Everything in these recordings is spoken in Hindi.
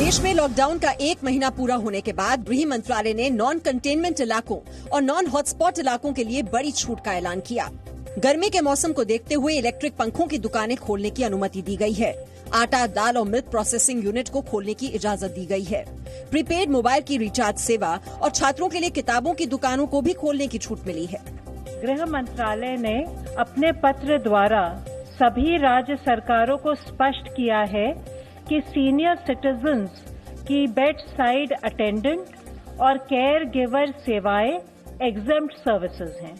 देश में लॉकडाउन का 1 महीना पूरा होने के बाद गृह मंत्रालय ने नॉन कंटेनमेंट इलाकों और नॉन हॉटस्पॉट इलाकों के लिए बड़ी छूट का ऐलान किया। गर्मी के मौसम को देखते हुए इलेक्ट्रिक पंखों की दुकानें खोलने की अनुमति दी गई है। आटा, दाल और मिल्क प्रोसेसिंग यूनिट को खोलने की इजाजत दी गई है। प्रीपेड मोबाइल की रिचार्ज सेवा और छात्रों के लिए किताबों की दुकानों को भी खोलने की छूट मिली है। गृह मंत्रालय ने अपने पत्र द्वारा सभी राज्य सरकारों को स्पष्ट किया है कि सीनियर सिटीजन्स की बेड साइड अटेंडेंट और केयर गिवर सेवाएं एग्जेम्प्ट सर्विसेज हैं।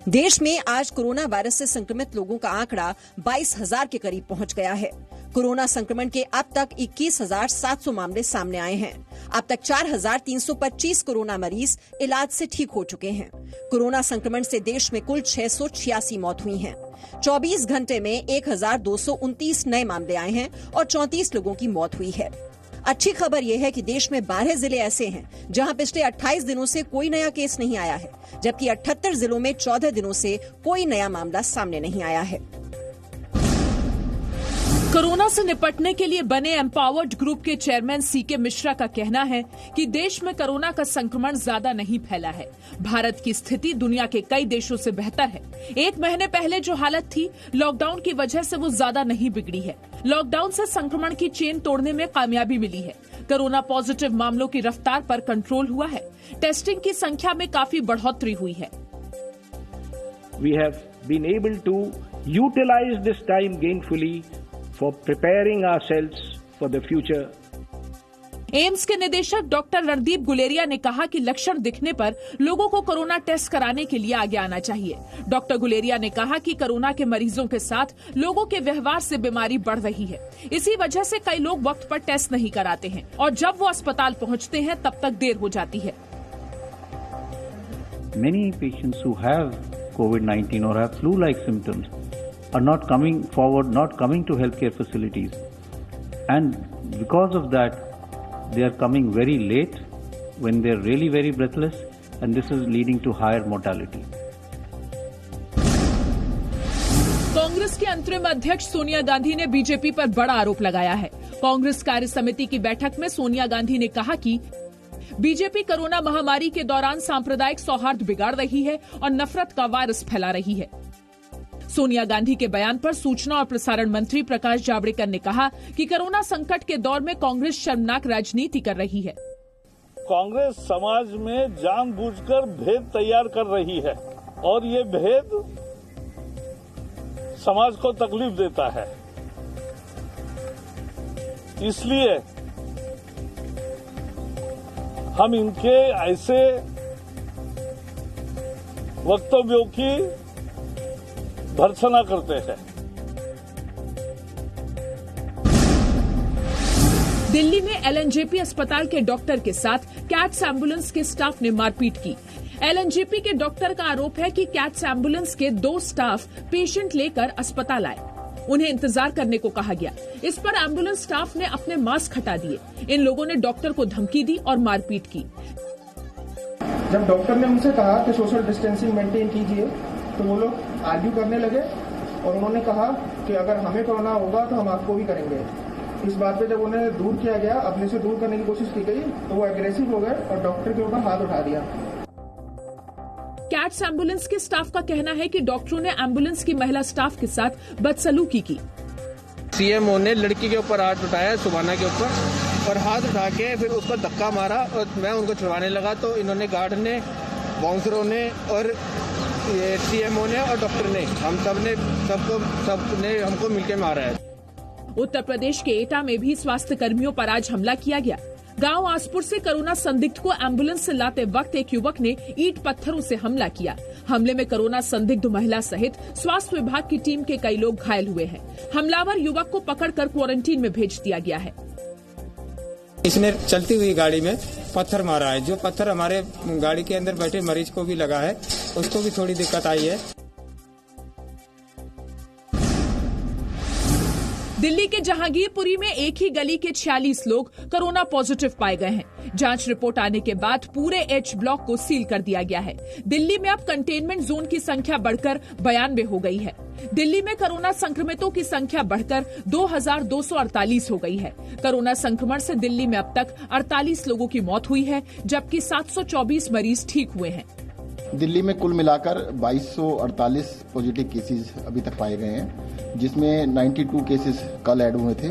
देश में आज कोरोना वायरस से संक्रमित लोगों का आंकड़ा 22,000 के करीब पहुंच गया है। कोरोना संक्रमण के अब तक 21,700 मामले सामने आए हैं। अब तक 4,325 कोरोना मरीज इलाज से ठीक हो चुके हैं। कोरोना संक्रमण से देश में कुल 686 मौत हुई हैं। 24 घंटे में 1,229 नए मामले आए हैं और 34 लोगों की मौत हुई है। अच्छी खबर यह है कि देश में 12 जिले ऐसे हैं जहां पिछले 28 दिनों से कोई नया केस नहीं आया है, जबकि 78 जिलों में 14 दिनों से कोई नया मामला सामने नहीं आया है। कोरोना से निपटने के लिए बने एम्पावर्ड ग्रुप के चेयरमैन सीके मिश्रा का कहना है कि देश में कोरोना का संक्रमण ज्यादा नहीं फैला है। भारत की स्थिति दुनिया के कई देशों से बेहतर है। 1 महीने पहले जो हालत थी, लॉकडाउन की वजह से वो ज्यादा नहीं बिगड़ी है। लॉकडाउन से संक्रमण की चेन तोड़ने में कामयाबी मिली है। कोरोना पॉजिटिव मामलों की रफ्तार पर कंट्रोल हुआ है। टेस्टिंग की संख्या में काफी बढ़ोतरी हुई है। We have been able to utilize this time gainfully for preparing ourselves for the future. AIIMS के निदेशक डॉक्टर रणदीप गुलेरिया ने कहा कि लक्षण दिखने पर लोगों को कोरोना टेस्ट कराने के लिए आगे आना चाहिए। डॉक्टर गुलेरिया ने कहा कि कोरोना के मरीजों के साथ लोगों के व्यवहार से बीमारी बढ़ रही है। इसी वजह से कई लोग वक्त पर टेस्ट नहीं कराते हैं और जब वो अस्पताल पहुंचते हैं तब तक देर हो जाती है। Many patients who have COVID-19 or have flu-like symptoms are not coming forward, not coming to healthcare facilities, and because of that they are coming very late when they are really very breathless, and this is leading to higher mortality. Congress के अंतरिम अध्यक्ष सोनिया गांधी ने बीजेपी पर बड़ा आरोप लगाया है। कांग्रेस कार्य समिति की बैठक में सोनिया गांधी ने कहा कि बीजेपी कोरोना महामारी के दौरान सांप्रदायिक सौहार्द बिगाड़ रही है और नफरत का वायरस फैला रही है। सोनिया गांधी के बयान पर सूचना और प्रसारण मंत्री प्रकाश जावड़ेकर ने कहा कि कोरोना संकट के दौर में कांग्रेस शर्मनाक राजनीति कर रही है। कांग्रेस समाज में जानबूझकर भेद तैयार कर रही है और ये भेद समाज को तकलीफ देता है। इसलिए हम इनके ऐसे वक्तव्यों की भर्त्सना करते हैं। दिल्ली में एलएनजेपी अस्पताल के डॉक्टर के साथ कैट्स एम्बुलेंस के स्टाफ ने मारपीट की। एलएनजेपी के डॉक्टर का आरोप है कि कैट्स एम्बुलेंस के 2 स्टाफ पेशेंट लेकर अस्पताल आए। उन्हें इंतजार करने को कहा गया। इस पर एम्बुलेंस स्टाफ ने अपने मास्क हटा दिए। इन लोगों ने डॉक्टर को धमकी दी और मारपीट की। जब डॉक्टर ने उनसे कहा कि सोशल डिस्टेंसिंग मेंटेन कीजिए, तो वो लोग आर्ग्यू करने लगे और उन्होंने कहा कि अगर हमें कोरोना होगा तो हम आपको भी करेंगे। इस बात पे जब उन्हें दूर किया गया, अपने से दूर करने की कोशिश की गई, तो वो एग्रेसिव हो गए और डॉक्टर के ऊपर हाथ उठा दिया। कैट्स एम्बुलेंस के स्टाफ का कहना है कि डॉक्टरों ने एम्बुलेंस की महिला स्टाफ के साथ बदसलूकी की। सीएमओ ने लड़की के ऊपर हाथ उठाया, सुबाना के ऊपर, और हाथ उठा के फिर उसको धक्का मारा और मैं उनको छुड़वाने लगा तो इन्होंने गार्ड ने, बाउंसरों ने और ये सीएमओ ने और डॉक्टर ने, हम सबने हमको मिलके मारा है। उत्तर प्रदेश के एटा में भी स्वास्थ्य कर्मियों पर आज हमला किया गया। गांव आसपुर से कोरोना संदिग्ध को एम्बुलेंस से लाते वक्त एक युवक ने ईंट पत्थरों से हमला किया। हमले में कोरोना संदिग्ध महिला सहित स्वास्थ्य विभाग की टीम के कई लोग घायल हुए हैं। हमलावर युवक को पकड़कर क्वारंटीन में भेज दिया गया है। इसने चलती हुई गाड़ी में पत्थर मारा है। जो पत्थर हमारे गाड़ी के अंदर बैठे मरीज को भी लगा है, उसको भी थोड़ी दिक्कत आई है। दिल्ली के जहांगीरपुरी में एक ही गली के 46 लोग कोरोना पॉजिटिव पाए गए हैं। जांच रिपोर्ट आने के बाद पूरे एच ब्लॉक को सील कर दिया गया है। दिल्ली में अब कंटेनमेंट जोन की संख्या बढ़कर 92 हो गई है। दिल्ली में कोरोना संक्रमितों की संख्या बढ़कर 2248 हो गई है। कोरोना संक्रमण से दिल्ली में अब तक 48 लोगों की मौत हुई है, जबकि 724 मरीज ठीक हुए हैं। दिल्ली में कुल मिलाकर 2248 पॉजिटिव केसेस अभी तक पाए गए हैं, जिसमें 92 केसेस कल ऐड हुए थे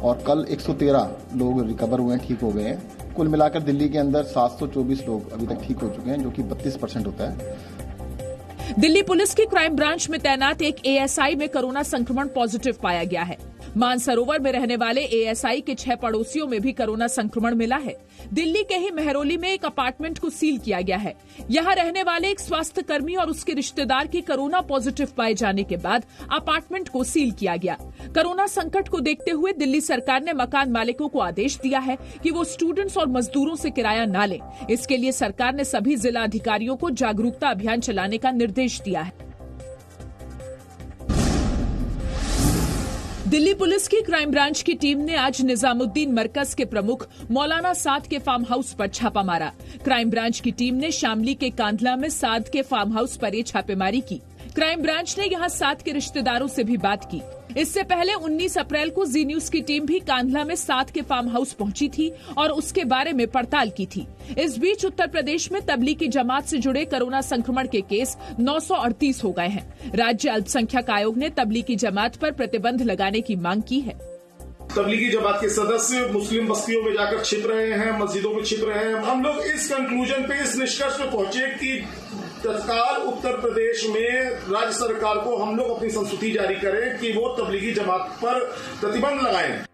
और कल 113 लोग रिकवर हुए हैं, ठीक हो गए हैं। कुल मिलाकर दिल्ली के अंदर 724 लोग अभी तक ठीक हो चुके हैं, जो कि 32% होता है। दिल्ली पुलिस की क्राइम ब्रांच में तैनात एक एएसआई में कोरोना संक्रमण पॉजिटिव पाया गया है। मानसरोवर में रहने वाले एएसआई के 6 पड़ोसियों में भी कोरोना संक्रमण मिला है। दिल्ली के ही मेहरौली में एक अपार्टमेंट को सील किया गया है। यहां रहने वाले एक स्वास्थ्य कर्मी और उसके रिश्तेदार की कोरोना पॉजिटिव पाए जाने के बाद अपार्टमेंट को सील किया गया। कोरोना संकट को देखते हुए दिल्ली सरकार ने मकान मालिकों को आदेश दिया है कि वो स्टूडेंट्स और मजदूरों से किराया न लें। इसके लिए सरकार ने सभी जिला अधिकारियों को जागरूकता अभियान चलाने का निर्देश दिया है। दिल्ली पुलिस की क्राइम ब्रांच की टीम ने आज निजामुद्दीन मरकज के प्रमुख मौलाना साद के फार्म हाउस पर छापा मारा। क्राइम ब्रांच की टीम ने शामली के कांधला में साद के फार्म हाउस पर ये छापेमारी की। क्राइम ब्रांच ने यहां साद के रिश्तेदारों से भी बात की। इससे पहले 19 अप्रैल को जी न्यूज की टीम भी कांधला में साद के फार्म हाउस पहुंची थी और उसके बारे में पड़ताल की थी। इस बीच उत्तर प्रदेश में तबलीगी जमात से जुड़े कोरोना संक्रमण के केस 938 हो गए हैं। राज्य अल्पसंख्यक आयोग ने तबलीगी जमात पर प्रतिबंध लगाने की मांग की है। तबलीगी जमात के सदस्य मुस्लिम बस्तियों में जाकर छिप रहे हैं, मस्जिदों में छिप रहे हैं। हम लोग इस कंक्लूजन पे, इस निष्कर्ष पे पहुंचे कि तत्काल उत्तर प्रदेश में राज्य सरकार को हम लोग अपनी संस्तुति जारी करें कि वो तबलीगी जमात पर प्रतिबंध लगाएं।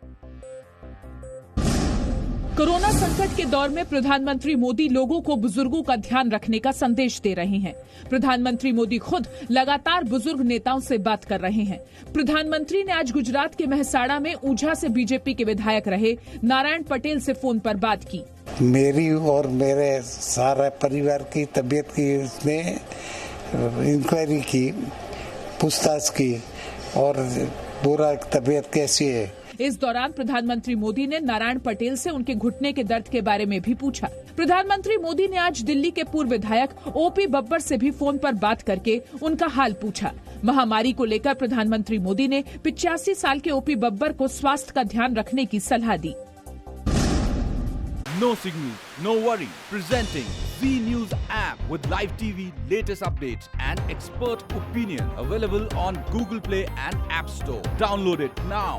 कोरोना संकट के दौर में प्रधानमंत्री मोदी लोगों को बुजुर्गों का ध्यान रखने का संदेश दे रहे हैं। प्रधानमंत्री मोदी खुद लगातार बुजुर्ग नेताओं से बात कर रहे हैं। प्रधानमंत्री ने आज गुजरात के मेहसाणा में ऊंझा से बीजेपी के विधायक रहे नारायण पटेल से फोन पर बात की। मेरी और मेरे सारे परिवार की तबीयत की उसमें इंक्वायरी की, पूछताछ की और पूरा तबीयत कैसी है। इस दौरान प्रधानमंत्री मोदी ने नारायण पटेल से उनके घुटने के दर्द के बारे में भी पूछा। प्रधानमंत्री मोदी ने आज दिल्ली के पूर्व विधायक ओपी बब्बर से भी फोन पर बात करके उनका हाल पूछा। महामारी को लेकर प्रधानमंत्री मोदी ने 85 साल के ओपी बब्बर को स्वास्थ्य का ध्यान रखने की सलाह दी। No signal, no worry. Presenting Z News app with live TV, latest updates and expert opinion. Available on Google Play and App Store. Download it now.